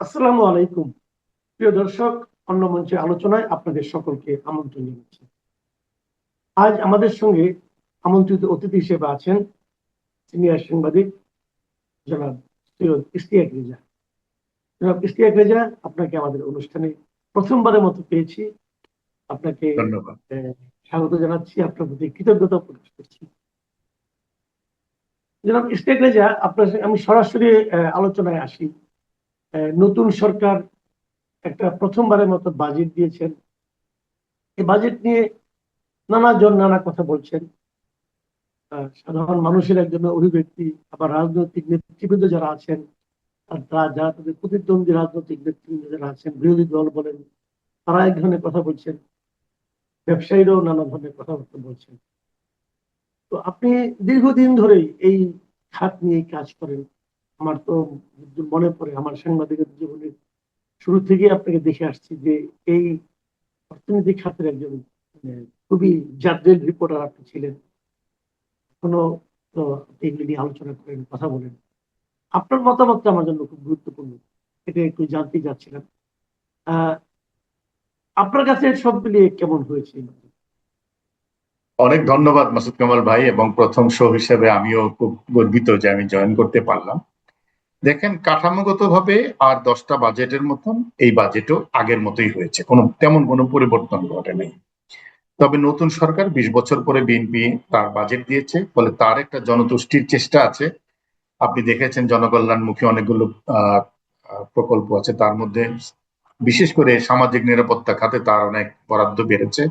আসসালামু আলাইকুম। প্রিয় দর্শক, অন্য মঞ্চে আলোচনায় আপনাদের সকলকে আমন্ত্রণ জানাচ্ছি। আজ আমাদের সঙ্গে আমন্ত্রিত অতিথি হিসেবে আছেন সিনিয়র সাংবাদিক জনাব সৈয়দ ইশতিয়াক রেজা। জনাব ইশতিয়াক রেজা, আপনাকে আমাদের অনুষ্ঠানে প্রথমবারের মতো পেয়েছি। আপনাকে ধন্যবাদ। আহ, স্বাগত জানাচ্ছি, আপনার প্রতি কৃতজ্ঞতা প্রকাশ করছি। জনাব ইশতিয়াক রেজা, আপনার সঙ্গে আমি সরাসরি আলোচনায় আসি। নতুন সরকার একটা প্রথমবারের মতো বাজেট দিয়েছেন। এই বাজেট নিয়ে নানা জন নানা কথা বলছেন। সাধারণ মানুষের একজন অভিব্যক্তি, আবার রাজনৈতিক নেতৃবৃন্দ যারা আছেন, আর তারা যারা তাদের প্রতিদ্বন্দ্বী রাজনৈতিক নেতৃবৃন্দ যারা আছেন, বিরোধী দল বলেন, তারা এক ধরনের কথা বলছেন, ব্যবসায়ীরাও নানা ধরনের কথাবার্তা বলছেন। তো আপনি দীর্ঘদিন ধরেই এই খাত নিয়ে কাজ করেন। আমার তো মনে পড়ে আমার সাংবাদিকের জীবনের শুরু থেকেই আপনাকে দেখে আসছি যে এই অর্থনীতি খাতের একজন মানে, খুবই জাদ্রেল রিপোর্টার আপনি ছিলেন। এখনো তো আপনি এগুলি নিয়ে আলোচনা করেন, কথা বলেন। আপনার মতামতটা আমার জন্য খুব গুরুত্বপূর্ণ, এটা একটু জানতে চাচ্ছিলাম। আহ আপনার কাছে সব মিলিয়ে কেমন হয়েছে? অনেক ধন্যবাদ মাসুদ কামাল ভাই, এবং প্রথম শো হিসেবে আমিও খুব গর্বিত যে আমি জয়েন করতে পারলাম। দেখেন, কাঠামোগতভাবে আর 10টা বাজেটের মতন এই বাজেটও আগের মতোই হয়েছে, তেমন কোনো পরিবর্তন ঘটে নাই। তবে নতুন সরকার 20 বছর পরে বিএনপি তার বাজেট দিয়েছে, ফলে তার একটা জনতুষ্টির চেষ্টা আছে। আপনি দেখেছেন জনকল্যাণমুখী অনেকগুলো আহ প্রকল্প আছে, তার মধ্যে বিশেষ করে সামাজিক নিরাপত্তা খাতে তার অনেক বরাদ্দ বেড়েছে।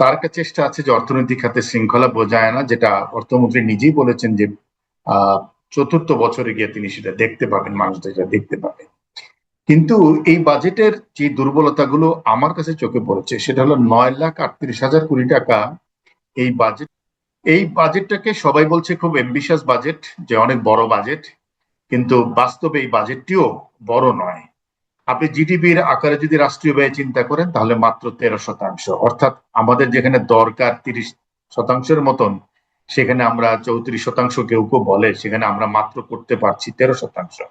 তার একটা চেষ্টা আছে যে অর্থনৈতিক খাতে শৃঙ্খলা বজায় আনা, যেটা অর্থমন্ত্রী নিজেই বলেছেন যে আহ চতুর্থ বছরে গিয়ে তিনি সেটা দেখতে পাবেন, মানুষদের সেটা দেখতে পাবে। কিন্তু এই বাজেটের যে দুর্বলতাগুলো আমার কাছে চোখে পড়েছে, সেটা হলো 9,38,000 কোটি টাকা। এই বাজেট এই বাজেটটাকে সবাই বলছে খুব এম্বিশাস বাজেট, যে অনেক বড় বাজেট, কিন্তু বাস্তবে এই বাজেটটিও বড় নয়। আপনি জিডিপির আকারে যদি রাষ্ট্রীয় ব্যয় চিন্তা করেন, তাহলে মাত্র 13%। অর্থাৎ আমাদের যেখানে দরকার 30%-এর মতন, সেখানে আমরা 34%, কেউ কেউ বলে, সেখানে আমরা মাত্র করতে পারছি 13%।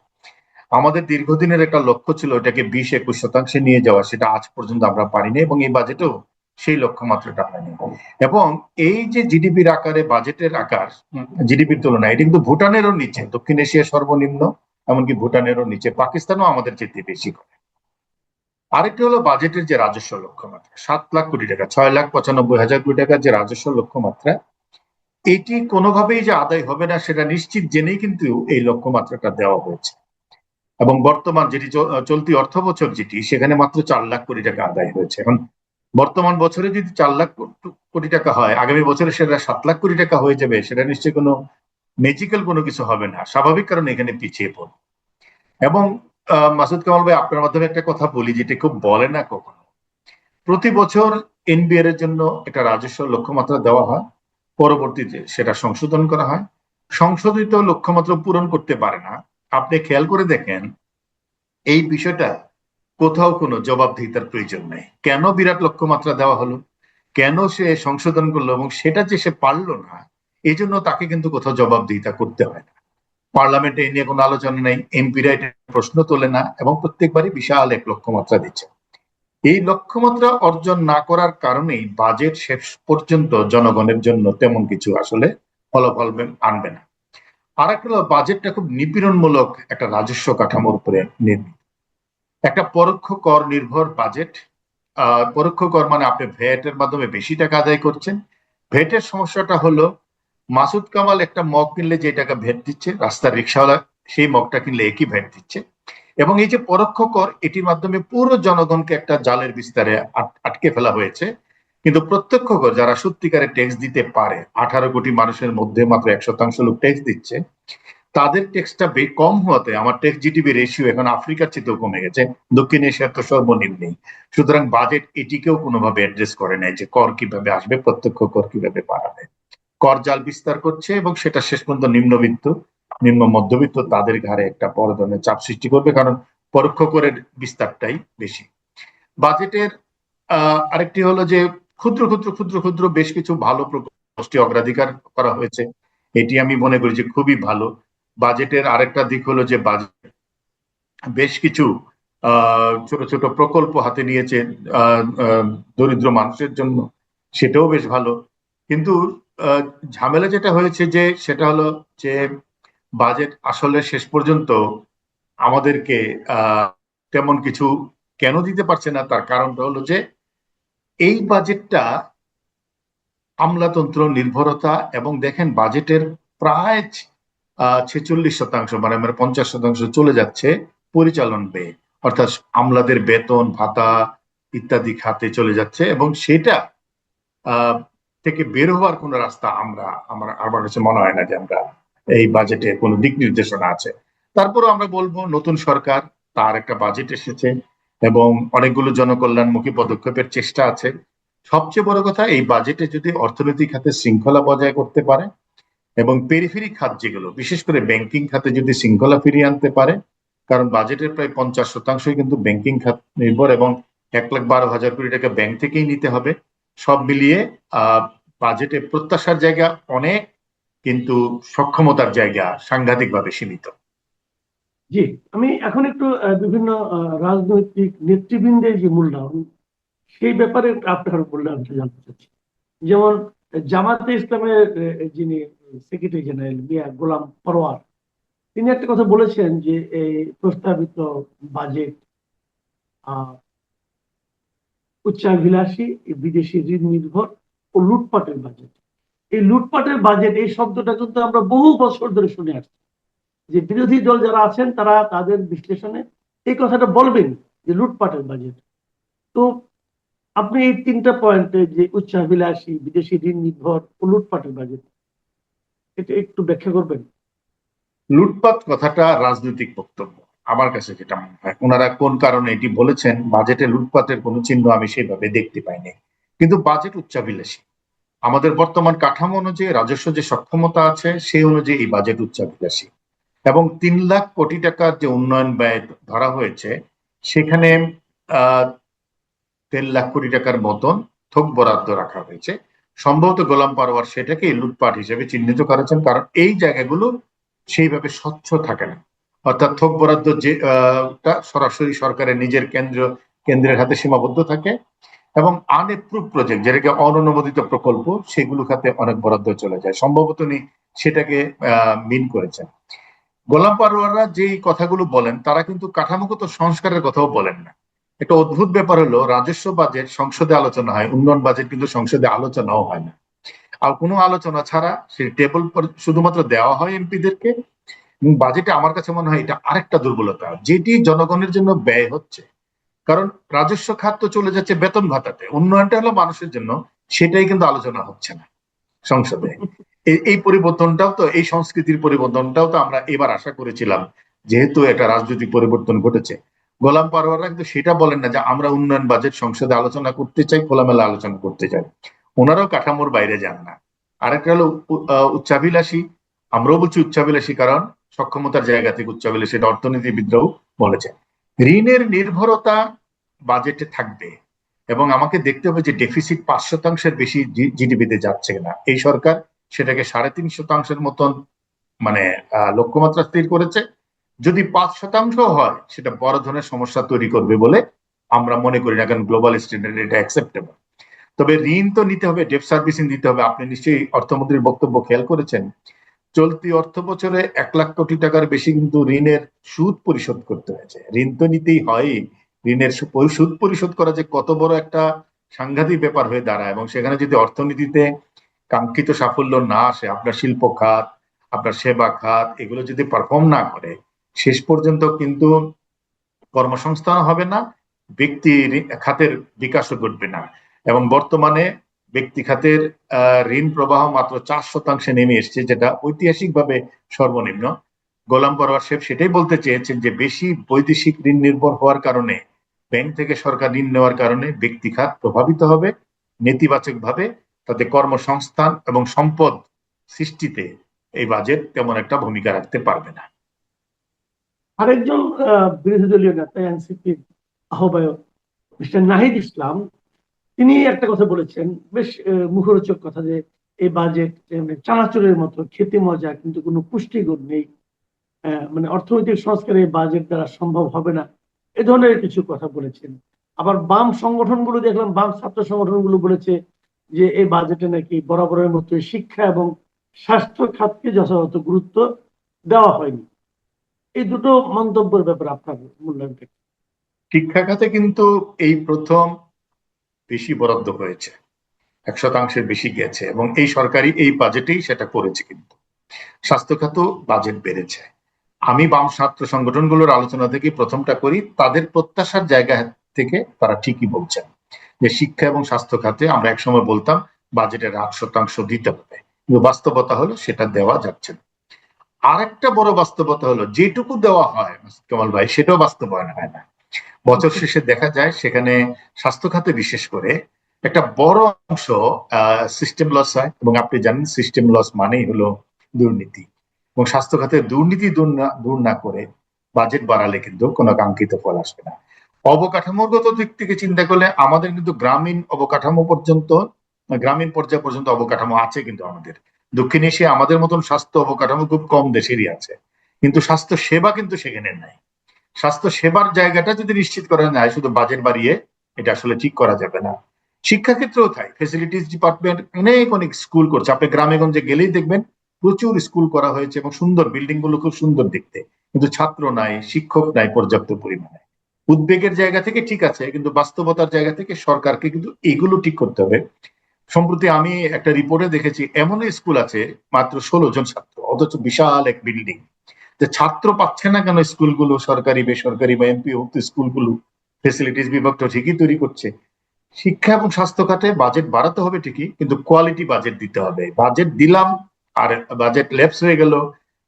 আমাদের দীর্ঘদিনের একটা লক্ষ্য ছিল এটাকে 20-21% নিয়ে যাওয়া, সেটা আজ পর্যন্ত আমরা পারিনি, এবং এই বাজেটেও সেই লক্ষ্যমাত্রাটা হয়নি। এবং এই যে জিডিপির আকারে বাজেটের আকার, জিডিপির তুলনায় এটা কিন্তু ভুটানেরও নিচে, দক্ষিণ এশিয়ার সর্বনিম্ন, এমনকি ভুটানেরও নিচে, পাকিস্তানও আমাদের চেয়ে বেশি করে। আরেকটি হলো বাজেটের যে রাজস্ব লক্ষ্যমাত্রা, 7 লাখ কোটি টাকা, 6,95,000 কোটি টাকার যে রাজস্ব লক্ষ্যমাত্রা, এটি কোনোভাবেই যে আদায় হবে না সেটা নিশ্চিত জেনেই কিন্তু এই লক্ষ্যমাত্রাটা দেওয়া হয়েছে। এবং বর্তমান যেটি চলতি অর্থ বছর যেটি, সেখানে মাত্র 4 লাখ কোটি টাকা আদায় হয়েছে। এখন বর্তমান বছরে যদি 4 লাখ কোটি টাকা হয়, আগামী বছরে সেটা 7 লাখ কোটি টাকা হয়ে যাবে, সেটা নিশ্চয়ই কোনো ম্যাজিক্যাল কোনো কিছু হবে না, স্বাভাবিক কারণে এখানে পিছিয়ে পড়ে। এবং মাসুদ কামাল ভাই, আপনার মাধ্যমে একটা কথা বলি, যেটা খুব বলে না কখনো। প্রতি বছর এনবিআর এর জন্য একটা রাজস্ব লক্ষ্যমাত্রা দেওয়া হয়, পরবর্তীতে সেটা সংশোধন করা হয়। সংশোধিত লক্ষ্যমাত্রা পূরণ করতে পারে না। আপনি খেয়াল করে দেখেন, এই বিষয়টা কোথাও কোনো জবাবদিহিতার প্রয়োজন নেই। কেন বিরাট লক্ষ্যমাত্রা দেওয়া হলো, কেন সে সংশোধন করলো, এবং সেটা যে সে পারলো না, এই জন্য তাকে কিন্তু কোথাও জবাবদিহিতা করতে হয় না। পার্লামেন্টে এই নিয়ে কোনো আলোচনা নেই, এমপিরা এটা প্রশ্ন তোলে না, এবং প্রত্যেকবারই বিশাল এক লক্ষ্যমাত্রা দিচ্ছে। এই লক্ষ্যমাত্রা অর্জন না করার কারণেই বাজেট শেষ পর্যন্ত জনগণের জন্য তেমন কিছু আসলে ফলাফল আনবে না। আর একটা হলো, বাজেটটা খুব নিপীড়নমূলক একটা রাজস্ব কাঠামোর উপরে নির্মিত, একটা পরোক্ষ কর নির্ভর বাজেট। পরোক্ষ কর মানে আপনি ভ্যাট এর মাধ্যমে বেশি টাকা আদায় করছেন। ভ্যাটের সমস্যাটা হলো, মাসুদ কামাল একটা মগ কিনলে যে টাকা ভ্যাট দিচ্ছে, রাস্তার রিক্সাওয়ালা সেই মগটা কিনলে একই ভ্যাট দিচ্ছে। এবং এই যে পরোক্ষ কর, এটির মাধ্যমে পুরো জনগণকে একটা জালের বিস্তারে আটকে ফেলা হয়েছে। কিন্তু প্রত্যক্ষ কর, যারা সত্যিকারের ট্যাক্স দিতে পারে, 18 কোটি মানুষের মধ্যে মাত্র 1% লোক ট্যাক্স দিচ্ছে, তাদের ট্যাক্সটা কম হওয়াতে আমার ট্যাক্স জিডিপি রেশিও এখন আফ্রিকার চেয়েও কমে গেছে, দক্ষিণ এশিয়ার তো সর্বনিম্নেই। সুতরাং বাজেট এটিকেও কোনোভাবে অ্যাড্রেস করে নাই যে কর কিভাবে আসবে, প্রত্যক্ষ কর কিভাবে বাড়াবে। কর জাল বিস্তার করছে, এবং সেটা শেষ পর্যন্ত নিম্নবিত্ত, নিম্ন মধ্যবিত্ত তাদের ঘাড়ে একটা বড় ধরনের চাপ সৃষ্টি করবে, কারণ পরোক্ষ করের বিস্তারটাই বেশি। বাজেটের আরেকটি হলো যে ক্ষুদ্র ক্ষুদ্র ক্ষুদ্র ক্ষুদ্র বেশ কিছু ভালো প্রকল্প অগ্রাধিকার করা হয়েছে, এটি আমি মনে করি যে খুবই ভালো। বাজেটের আরেকটা দিক হলো যে বাজেট বেশ কিছু ছোট ছোট প্রকল্প হাতে নিয়েছে দরিদ্র মানুষের জন্য, সেটাও বেশ ভালো। কিন্তু আহ, ঝামেলা যেটা হয়েছে যে সেটা হলো যে বাজেট আসলে শেষ পর্যন্ত আমাদেরকে আহ তেমন কিছু কেন দিতে পারছে না, তার কারণটা হলো যে এই বাজেটটা আমলাতন্ত্র নির্ভরতা, এবং দেখেন বাজেটের প্রায় 46% মানে 50% চলে যাচ্ছে পরিচালন ব্যয়, অর্থাৎ আমলাদের বেতন ভাতা ইত্যাদি খাতে চলে যাচ্ছে, এবং সেটা আহ, থেকে বের হওয়ার কোনো রাস্তা আমার কাছে মনে হয় না যে আমরা এই বাজেটে কোনো দিক নির্দেশনা আছে। তারপরেও আমরা বলবো নতুন সরকার, তার একটা বাজেট এসেছে এবং অনেকগুলো জনকল্যাণমুখী পদক্ষেপের চেষ্টা আছে। সবচেয়ে বড় কথা, এই বাজেটে যদি অর্থনৈতিক খাতে শৃঙ্খলা বজায় করতে পারে এবং পেরিফেরিক খাত যেগুলো বিশেষ করে ব্যাংকিং খাতে যদি শৃঙ্খলা ফিরিয়ে আনতে পারে, কারণ বাজেটের প্রায় 50%ই কিন্তু ব্যাংকিং খাত নির্ভর, এবং 1,12,000 কোটি টাকা ব্যাংক থেকেই নিতে হবে। সব মিলিয়ে বাজেটে প্রত্যাশার জায়গা অনেক, কিন্তু সক্ষমতার জায়গা সাংঘাতিকভাবে সীমিত। জি, আমি এখন একটু বিভিন্ন রাজনৈতিক নেতৃবৃন্দের যে মূল্যায়ন, সেই ব্যাপারে আপনার মূল্যায়নটা জানতে চাচ্ছি। যেমন জামাতে ইসলামের যিনি সেক্রেটারি জেনারেল মিয়া গোলাম পরোয়ার, তিনি একটা কথা বলেছেন যে এই প্রস্তাবিত বাজেট উচ্চাভিলাষী, বিদেশি ঋণ নির্ভর ও লুটপাটের বাজেট। এই লুটপাটের বাজেট, এই শব্দটা কিন্তু আমরা বহু বছর ধরে শুনে আসছি, যে বিরোধী দল যারা আছেন তারা তাদের বিশ্লেষণে এই কথাটা বলবেন যে লুটপাটের বাজেট। তো আপনি এই তিনটা পয়েন্টে, যে উচ্চাভিলাষী, বিদেশি ঋণ নির্ভর ও লুটপাটের বাজেট, এটা একটু ব্যাখ্যা করবেন? লুটপাট কথাটা রাজনৈতিক বক্তব্য আমার কাছে যেটা মনে হয়, ওনারা কোন কারণে এটি বলেছেন, বাজেটে লুটপাটের কোনো চিহ্ন আমি সেভাবে দেখতে পাইনি। কিন্তু বাজেট উচ্চাভিলাষী, আমাদের বর্তমান কাঠামো অনুযায়ী রাজস্ব যে সক্ষমতা আছে সেই অনুযায়ী এই বাজেট উচ্চাভিলাষী, এবং 3 লাখ কোটি টাকার যে উন্নয়ন ব্যয় ধরা হয়েছে, সেখানে 1.5 লাখ কোটি টাকার মতন থোক বরাদ্দ রাখা হয়েছে। সম্ভবত গোলাম পারোয়ার সেটাকে লুটপাট হিসেবে চিহ্নিত করেছেন, কারণ এই জায়গাগুলো সেইভাবে স্বচ্ছ থাকে না। অর্থাৎ থোক বরাদ্দ যে সরাসরি সরকারের নিজের কেন্দ্রের হাতে সীমাবদ্ধ থাকে, এবং আনএপ্রুভ প্রজেক্ট, যেটাকে অননুমোদিত প্রকল্প, সেগুলো খাতে অনেক বরাদ্দ চলে যায়। সম্ভবত উনি সেটাকে মিন করেছেন। গোলাম পারোয়াররা যেই কথাগুলো বলেন, তারা কিন্তু কাঠামোগত সংস্কারের কথাও বলেন না। একটা অদ্ভুত ব্যাপার হলো, রাজস্ব বাজেট সংসদে আলোচনা হয়, উন্নয়ন বাজেট কিন্তু সংসদে আলোচনাও হয় না। আর কোনো আলোচনা ছাড়া সেই টেবল শুধুমাত্র দেওয়া হয় এমপিদেরকে। বাজেটে আমার কাছে মনে হয় এটা আরেকটা দুর্বলতা, যেটি জনগণের জন্য ব্যয় হচ্ছে। কারণ রাজস্ব খাত তো চলে যাচ্ছে বেতন ভাতাতে, উন্নয়নটা হলো মানুষের জন্য, সেটাই কিন্তু আলোচনা হচ্ছে না সংসদে। এই পরিবর্তনটাও তো, এই সংস্কৃতির পরিবর্তনটাও তো আমরা এবার আশা করেছিলাম, যেহেতু একটা রাজনৈতিক পরিবর্তন ঘটেছে। গোলাম পারওয়াররা কিন্তু সেটা বলেন না যে আমরা উন্নয়ন বাজেট সংসদে আলোচনা করতে চাই, খোলামেলা আলোচনা করতে চাই। ওনারাও কাঠামোর বাইরে যান না। আরেকটা হলো উচ্চাভিলাষী। আমরাও বলছি উচ্চাভিলাষী কারণ সক্ষমতার জায়গা থেকে উচ্চাভিলাষী, এটা অর্থনীতিবিদরাও বলেছে। ঋণের নির্ভরতা বাজেটে থাকবে, এবং আমাকে দেখতে হবে যে ডেফিসিট 5%-এর বেশি জিডিপিতে যাচ্ছে কিনা। এই সরকার সেটাকে 3.5% মতন মানে লক্ষ্যমাত্রা স্থির করেছে। যদি 5% হয়, সেটা বড় ধরনের সমস্যা তৈরি করবে বলে আমরা মনে করি না, কারণ গ্লোবাল স্ট্যান্ডার্ড এটা অ্যাকসেপ্টেবল। তবে ঋণ তো নিতে হবে, ডেট সার্ভিসিং দিতে হবে। আপনি নিশ্চয়ই অর্থমন্ত্রীর বক্তব্য খেয়াল করেছেন, চলতি অর্থ বছরে 1 লাখ কোটি টাকার বেশি কিন্তু ঋণের সুদ পরিশোধ করতে হয়েছে। ঋণ তো নিতেই হয়, ঋণের সুদ পরিশোধ করা যে কত বড় একটা সাংঘাতিক ব্যাপার হয়ে দাঁড়ায়, এবং সেখানে যদি অর্থনীতিতে কাঙ্ক্ষিত সাফল্য না আসে, আপনার শিল্প খাত, আপনার সেবা খাত, এগুলো যদি পারফর্ম না করে, শেষ পর্যন্ত কিন্তু কর্মসংস্থান হবে না, ব্যক্তি খাতের বিকাশও ঘটবে না। এবং বর্তমানে ব্যক্তি খাতের ঋণ প্রবাহ মাত্র 4% নেমে এসছে, যেটা ঐতিহাসিকভাবে সর্বনিম্ন। গোলাম পরওয়ার সাহেব সেটাই বলতে চেয়েছেন যে বেশি বৈদেশিক ঋণ নির্ভর হওয়ার কারণে, ব্যাংক থেকে সরকার ঋণ নেওয়ার কারণে ব্যক্তি খাত প্রভাবিত হবে নেতিবাচক ভাবে। তাতে কর্মসংস্থান এবং সম্পদ সৃষ্টিতে এই বাজেট তেমন একটা ভূমিকা রাখতে পারবে না। আরেকজন বিরোধী দলীয় নেতা, এনসিপির আহ্বায়ক মিস্টার নাহিদ ইসলাম, তিনি একটা কথা বলেছেন, বেশ মুখরোচক কথা, যে এই বাজেট চানাচুরের মতো খেতে মজা, কিন্তু কোনো পুষ্টিগুণ নেই। মানে অর্থনৈতিক সংস্কার এই বাজেট দ্বারা সম্ভব হবে না, এ ধরনের কিছু কথা বলেছেন। আবার বাম সংগঠনগুলো দেখলাম, বাম ছাত্র সংগঠনগুলো বলেছে যে এই বাজেটে নাকি বরাবরের মতো শিক্ষা এবং স্বাস্থ্য খাতকে যথাযথ গুরুত্ব দেওয়া হয়নি। এই দুটো মন্তব্যের ব্যাপারে আপনার মূল্যায়নটা কি? শিক্ষা খাতে কিন্তু এই প্রথম বেশি বরাদ্দ হয়েছে, 100%-এর বেশি গেছে, এবং এই সরকারি এই বাজেটেই সেটা করেছে। কিন্তু স্বাস্থ্য খাতেও বাজেট বেড়েছে। আমি বাম ছাত্র সংগঠনগুলোর আলোচনা থেকে প্রথমটা করি, তাদের প্রত্যাশার জায়গা থেকে তারা ঠিকই বলছেন যে শিক্ষা এবং স্বাস্থ্য খাতে আমরা একসময় বলতাম বাজেটের 8% দিতে হবে, কিন্তু বাস্তবতা হলো সেটা দেওয়া যাচ্ছে না। আর একটা বড় বাস্তবতা হলো যেটুকু দেওয়া হয় কামাল ভাই, সেটাও বাস্তবায়ন হয় না। বছর শেষে দেখা যায় সেখানে স্বাস্থ্য খাতে বিশেষ করে একটা বড় অংশ সিস্টেম লস হয়, এবং আপনি জানেন সিস্টেম লস মানেই হলো দুর্নীতি। এবং স্বাস্থ্য খাতে দুর্নীতি দূর না করে বাজেট বাড়ালে কিন্তু কোনো কাঙ্ক্ষিত ফল আসবে না। অবকাঠামোগত দিক থেকে চিন্তা করলে আমাদের কিন্তু গ্রামীণ অবকাঠামো পর্যন্ত, গ্রামীণ পর্যায় পর্যন্ত অবকাঠামো আছে। কিন্তু আমাদের দক্ষিণ এশিয়া আমাদের মতন স্বাস্থ্য অবকাঠামো খুব কম দেশেরই আছে, কিন্তু স্বাস্থ্য সেবা কিন্তু সেখানে নাই। স্বাস্থ্য সেবার জায়গাটা যদি নিশ্চিত করা যায় শুধু বাজেট বাড়িয়ে, এটা আসলে ঠিক করা যাবে না। শিক্ষাক্ষেত্রেও তাই, ফেসিলিটিস ডিপার্টমেন্ট অনেক অনেক স্কুল করছে। আপনি গ্রামে গঞ্জে গেলেই দেখবেন প্রচুর স্কুল করা হয়েছে এবং সুন্দর, বিল্ডিং গুলো খুব সুন্দর দেখতে, কিন্তু ছাত্র নাই, শিক্ষক নাই পর্যাপ্ত পরিমাণে। উদ্বেগের জায়গা থেকে ঠিক আছে, কিন্তু বাস্তবতার জায়গা থেকে সরকারকে কিন্তু এগুলো ঠিক করতে হবে। সম্প্রতি আমি একটা রিপোর্টে দেখেছি এমন স্কুল আছে মাত্র 16 জন ছাত্র, অথচ বিশাল এক বিল্ডিং। যে ছাত্র পাচ্ছে না কেন স্কুলগুলো, সরকারি বেসরকারি বা এমপিওভুক্ত স্কুলগুলো? ফেসিলিটিস বিভাগ তো ঠিকই তৈরি করছে। শিক্ষা এবং স্বাস্থ্য খাতে বাজেট বাড়াতে হবে ঠিকই, কিন্তু কোয়ালিটি বাজেট দিতে হবে। বাজেট দিলাম আর বাজেট ল্যাপস হয়ে গেল,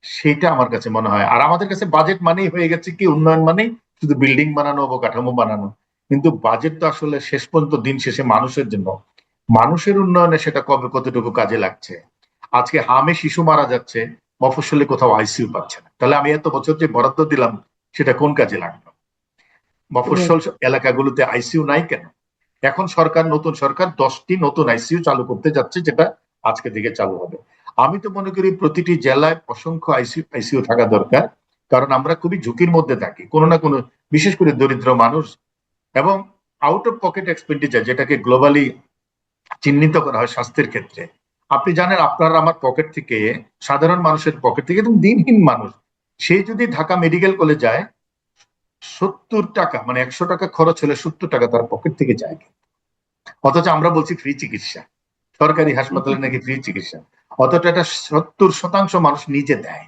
সেটা আমার কাছে মনে হয়। আর আমাদের কাছে বাজেট মানেই হয়ে গেছে কি, উন্নয়ন মানেই শুধু বিল্ডিং বানানো, অবকাঠামো বানানো। কিন্তু বাজেট তো আসলে শেষ পর্যন্ত দিন শেষে মানুষের জন্য, মানুষের উন্নয়নে সেটা কবে কতটুকু কাজে লাগছে। আজকে হামে শিশু মারা যাচ্ছে, মফস্বলে কোথাও আইসিইউ পাচ্ছে না, তাহলে আমি এত বছর যে বরাদ্দ দিলাম সেটা কোন কাজে লাগলো? মফস্বল এলাকাগুলোতে আইসিইউ নাই কেন? এখন সরকার, নতুন সরকার 10টি নতুন আইসিইউ চালু করতে যাচ্ছে, যেটা আজকে থেকে চালু হবে। আমি তো মনে করি প্রতিটি জেলায় অসংখ্য আইসিইউ থাকা দরকার, কারণ আমরা খুবই ঝুঁকির মধ্যে থাকি কোনো না কোনো, বিশেষ করে দরিদ্র মানুষ। এবং আউট অফ পকেট এক্সপেন্ডিচার, যেটাকে গ্লোবালি চিহ্নিত করা হয় স্বাস্থ্যের ক্ষেত্রে, আপনি জানেন আপনার আমার পকেট থেকে, সাধারণ মানুষের পকেট থেকে, এবং দিনহীন মানুষ, সে যদি ঢাকা মেডিকেল কলেজ যায়, 70 টাকা, মানে 100 টাকা খরচ হলে 70 টাকা তার পকেট থেকে যায়। অথচ আমরা বলছি ফ্রি চিকিৎসা, সরকারি হাসপাতালে নাকি ফ্রি চিকিৎসা, অথচ এটা 70% মানুষ নিজে দেয়।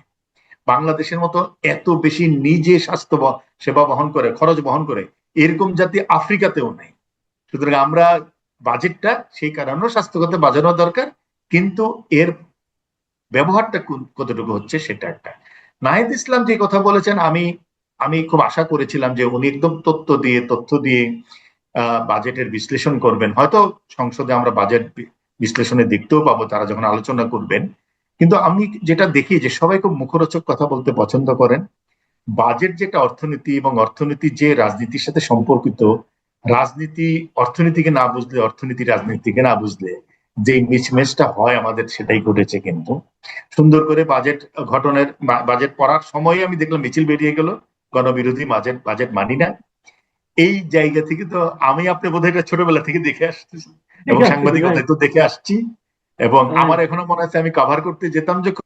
বাংলাদেশের মতো এত বেশি নিজে স্বাস্থ্য সেবা বহন করে, খরচ বহন করে, এরকম জাতি আফ্রিকাতেও নেই। সুতরাং আমরা বাজেটটা সেই কারণেও স্বাস্থ্যখাতে বাজানো দরকার, কিন্তু এর ব্যবহারটা কতটুকু হচ্ছে সেটা একটা। নাহিদ ইসলাম যে কথা বলেছেন, আমি আমি খুব আশা করেছিলাম যে উনি একদম তথ্য দিয়ে বাজেটের বিশ্লেষণ করবেন। হয়তো সংসদে আমরা বাজেট বিশ্লেষণে দেখতেও পাবো তারা যখন আলোচনা করবেন। কিন্তু আমি যেটা দেখি যে সবাই খুব মুখরোচক কথা বলতে পছন্দ করেন। বাজেট যেটা অর্থনীতি, এবং অর্থনীতি যে রাজনীতির সাথে সম্পর্কিত, রাজনীতি অর্থনীতিকে না বুঝলে, অর্থনীতি রাজনীতিকে না বুঝলে যে মিসম্যাচটা হয় আমাদের, সেটাই ঘটেছে। কিন্তু সুন্দর করে বাজেট ঘটনের, বাজেট পড়ার সময় আমি দেখলাম মিছিল বেরিয়ে গেল, গণবিরোধী বাজেট, বাজেট মানি না। এই জায়গা থেকে তো আমি, আপনি বোধহয় এটা ছোটবেলা থেকে দেখে আসতেছি এবং ঠিক আছে, সাংবাদিকতায় তো দেখে আসছি। এবং হ্যাঁ, আমার এখনো মনে আছে আমি কভার করতে যেতাম যখন,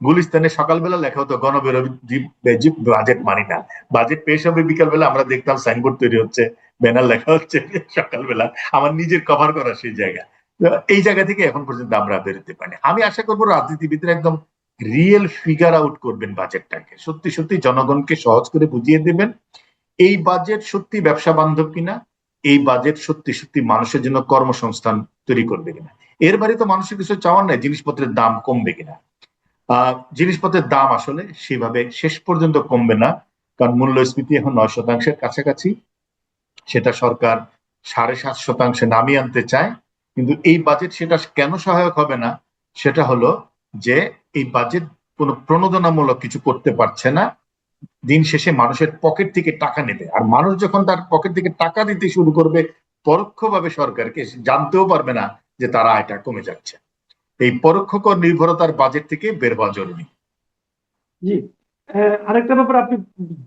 গুলিস্তানে সকালবেলা লেখা হতো গণবিরোধী বাজেট মানি না। বাজেট পেশ হবে বিকালবেলা, আমরা দেখতাম সাইনবোর্ড তৈরি হচ্ছে, ব্যানার লেখা হচ্ছে সকালবেলা। আমার নিজের কভার করা সেই জায়গা। তো এই জায়গা থেকে এখন পর্যন্ত আমরা বেরোতে পারি। আমি আশা করবো রাজনীতিবিদরা একদম রিয়েল ফিগার আউট করবেন বাজেটটাকে, সত্যি সত্যি জনগণকে সহজ করে বুঝিয়ে দেবেন এই বাজেট সত্যি ব্যবসা বান্ধব কিনা, এই বাজেট সত্যি সত্যি মানুষের জন্য কর্মসংস্থান তৈরি করবে কিনা। এর বাইরে তো মানুষের কিছু চাওয়ার নাই, জিনিসপত্রের দাম কমবে কিনা। জিনিসপত্রের দাম আসলে সেভাবে শেষ পর্যন্ত কমবে না, কারণ মূল্যস্ফীতি এখন 9%-এর কাছাকাছি। সেটা সরকার 7.5%-এ নামিয়ে আনতে চায়। কিন্তু এই বাজেট সেটা কেন সহায়ক হবে না, সেটা হলো যে এই বাজেট কোনো প্রণোদনামূলক কিছু করতে পারছে না। দিন শেষে মানুষের পকেট থেকে টাকা নেবে, আর মানুষ যখন তার পকেট থেকে টাকা দিতে শুরু করবে পরোক্ষভাবে সরকারকে, জানতেও পারবে না যে তার আয়টা কমে যাচ্ছে। এই পরোক্ষ কর নির্ভরতার বাজেট থেকে বের হওয়া জরুরি। জি। আরেকটা ব্যাপার আপনি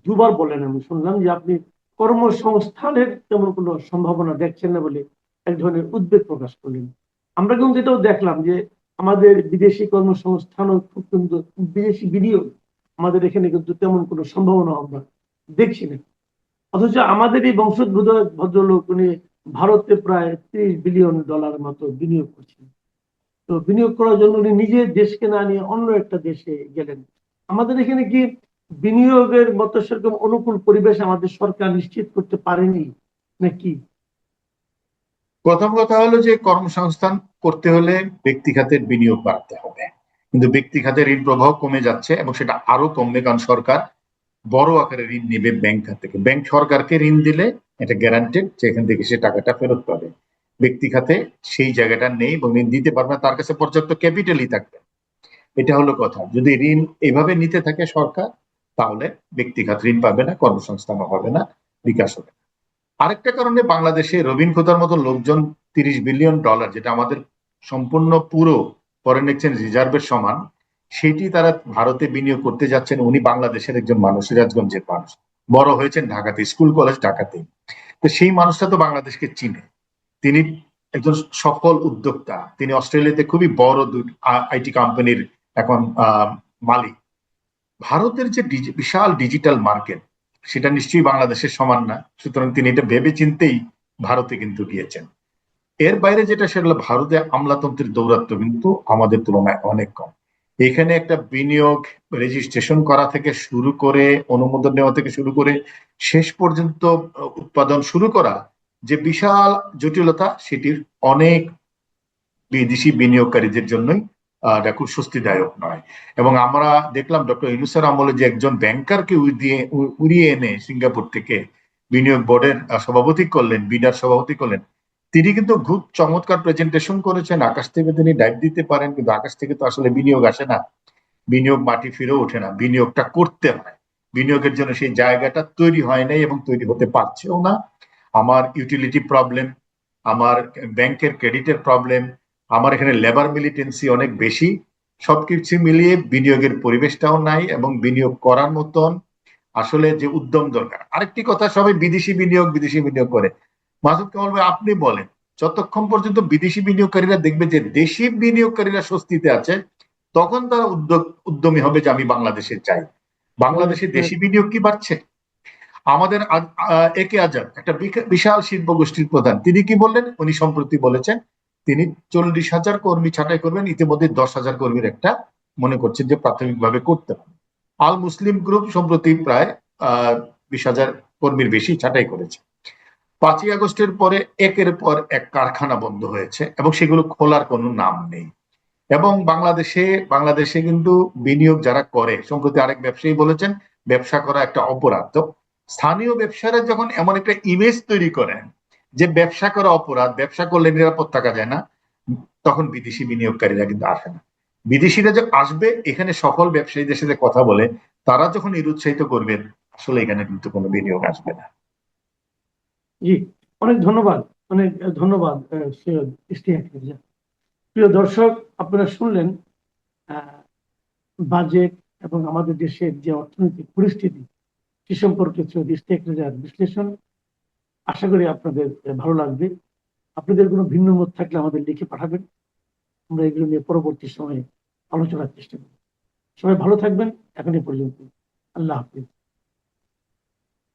দুবার বললেন, আমি শুনলাম যে আপনি কর্মসংস্থানের তেমন কোনো সম্ভাবনা দেখছেন না বলে এক ধরনের উদ্বেগ প্রকাশ করলেন। আমরা কিন্তু এটাও দেখলাম যে আমাদের বিদেশি কর্মসংস্থানও খুব কিন্তু বিদেশি বিনিয়োগ আমাদের এখানে কিন্তু তেমন কোনো সম্ভাবনা আমরা দেখছি না। অথচ আমাদের এই বংশোদ্ভূত ভদ্রলোক উনি ভারতে প্রায় $30 বিলিয়ন মতো বিনিয়োগ করছেন। তো বিনিয়োগ করার জন্য উনি নিজের দেশকে না নিয়ে অন্য একটা দেশে গেলেন। আমাদের এখানে কি বিনিয়োগের মতো সেরকম অনুকূল পরিবেশ আমাদের সরকার নিশ্চিত করতে পারেনি নাকি? প্রথম কথা হলো যে কর্মসংস্থান করতে হলে ব্যক্তি খাতের বিনিয়োগ বাড়তে হবে, কিন্তু ব্যক্তি খাতের ঋণ প্রবাহ কমে যাচ্ছে এবং সেটা আরো কমবে, কারণ সরকার বড় আকারে ঋণ নেবে ব্যাংক খাত থেকে। ব্যাংক সরকারকে ঋণ দিলে এটা গ্যারান্টেড যে এখান থেকে সে টাকাটা ফেরত পাবে। ব্যক্তি খাতে সেই জায়গাটা নেই এবং ঋণ দিতে পারবে না, তার কাছে পর্যাপ্ত ক্যাপিটালই থাকবে। এটা হলো কথা। যদি ঋণ এভাবে নিতে থাকে সরকার, তাহলে ব্যক্তি খাত ঋণ পাবে না, কর্মসংস্থানও হবে না, বিকাশ হবে না। আরেকটা কারণে বাংলাদেশে রবিন খোদার মতো লোকজন $30 বিলিয়ন, যেটা আমাদের সম্পূর্ণ পুরো ফরেন এক্সচেঞ্জ রিজার্ভের সমান, সেটি তারা ভারতে বিনিয়োগ করতে যাচ্ছেন। উনি বাংলাদেশের একজন মানুষ, সিরাজগঞ্জের মানুষ, বড় হয়েছেন ঢাকাতে, স্কুল কলেজ ঢাকাতে। তো সেই মানুষটা তো বাংলাদেশকে চিনে। তিনি একজন সফল উদ্যোক্তা, তিনি অস্ট্রেলিয়াতে খুবই বড় আইটি কোম্পানির এখন মালিক। ভারতের যে বিশাল ডিজিটাল মার্কেট, সেটা নিশ্চয়ই বাংলাদেশের সমান না, সুতরাং তিনি এটা ভেবে চিন্তেই ভারতে কিন্তু গিয়েছেন। এর বাইরে যেটা, সেটা হলো ভারতে আমলাতন্ত্রের দৌরাত্ম্য কিন্তু আমাদের তুলনায় অনেক কম। এখানে একটা বিনিয়োগ রেজিস্ট্রেশন করা থেকে শুরু করে, অনুমোদন নেওয়া থেকে শুরু করে, শেষ পর্যন্ত উৎপাদন শুরু করা, যে বিশাল জটিলতা, সেটির অনেক বিদেশি বিনিয়োগকারীদের জন্যই এটা খুব স্বস্তিদায়ক নয়। এবং আমরা দেখলাম ডক্টর ইউনূসের আমলে যে একজন ব্যাংকারকে উড়িয়ে এনে সিঙ্গাপুর থেকে বিনিয়োগ বোর্ডের সভাপতি করলেন, বিডার সভাপতি করলেন। তিনি কিন্তু খুব চমৎকার প্রেজেন্টেশন করেছেন। আকাশ থেকে তিনি ডাইভ দিতে পারেন, কিন্তু আকাশ থেকে তো আসলে বিনিয়োগ আসে না, বিনিয়োগ মাটি ফিরে ওঠে না, বিনিয়োগটা করতে হয়। বিনিয়োগের জন্য সেই জায়গাটা তৈরি হয় নাই এবং তৈরি হতে পারছেও না। আমার ইউটিলিটি প্রবলেম, আমার ব্যাংকের ক্রেডিটের প্রবলেম, আমার এখানে লেবার মিলিটেন্সি অনেক বেশি, সবকিছু মিলিয়ে বিনিয়োগের পরিবেশটাও নাই এবং বিনিয়োগ করার মতন আসলে যে উদ্যম দরকার। আরেকটি কথা, সবাই বিদেশি বিনিয়োগ বিদেশি বিনিয়োগ করে। মাসুদ কামাল ভাই, আপনি বলেন, যতক্ষণ পর্যন্ত বিদেশি বিনিয়োগকারীরা দেখবে যে দেশি বিনিয়োগকারীরা স্বস্তিতে আছে, তখন তারা উদ্যমী হবে যে আমি বাংলাদেশে চাই। বাংলাদেশে দেশি বিনিয়োগ কি বাড়ছে? আমাদের একে আজাদ, একটা বিশাল শিল্প গোষ্ঠীর প্রধান, তিনি কি বললেন? উনি সম্প্রতি বলেছেন তিনি 40,000 কর্মী ছাঁটাই করবেন, ইতিমধ্যে 10,000 কর্মীর একটা মনে করছেন যে প্রাথমিকভাবে করতে হবে। আল মুসলিম গ্রুপ সম্প্রতি প্রায় 20,000 কর্মীর বেশি ছাঁটাই করেছে। 5ই আগস্টের পরে একের পর এক কারখানা বন্ধ হয়েছে এবং সেগুলো খোলার কোনো নাম নেই। এবং বাংলাদেশে কিন্তু বিনিয়োগ যারা করে, সম্প্রতি আরেক ব্যবসায়ী বলেছেন ব্যবসা করা একটা অপরাধ। তো স্থানীয় ব্যবসায়ীরা যখন এমন একটা ইমেজ তৈরি করেন যে ব্যবসা করা অপরাধ, ব্যবসা করলে নিরাপদ থাকা যায় না, তখন বিদেশি বিনিয়োগকারীরা কিন্তু আসে না। বিদেশিরা যে আসবে, এখানে সফল ব্যবসায়ীদের সাথে কথা বলে তারা যখন নিরুৎসাহিত করবেন, আসলে এখানে কিন্তু কোনো বিনিয়োগ আসবে না। জি, অনেক ধন্যবাদ, অনেক ধন্যবাদ সৈয়দ ইশতিয়াক মির্জা। প্রিয় দর্শক, আপনারা শুনলেন বাজেট এবং আমাদের দেশের যে অর্থনৈতিক পরিস্থিতি সে সম্পর্কে সৈয়দ ইশতিয়াক মির্জার বিশ্লেষণ। আশা করি আপনাদের ভালো লাগবে। আপনাদের কোনো ভিন্ন মত থাকলে আমাদের লিখে পাঠাবেন, আমরা এগুলো নিয়ে পরবর্তী সময়ে আলোচনার চেষ্টা করব। সবাই ভালো থাকবেন। এখন এ পর্যন্ত, আল্লাহ হাফিজ।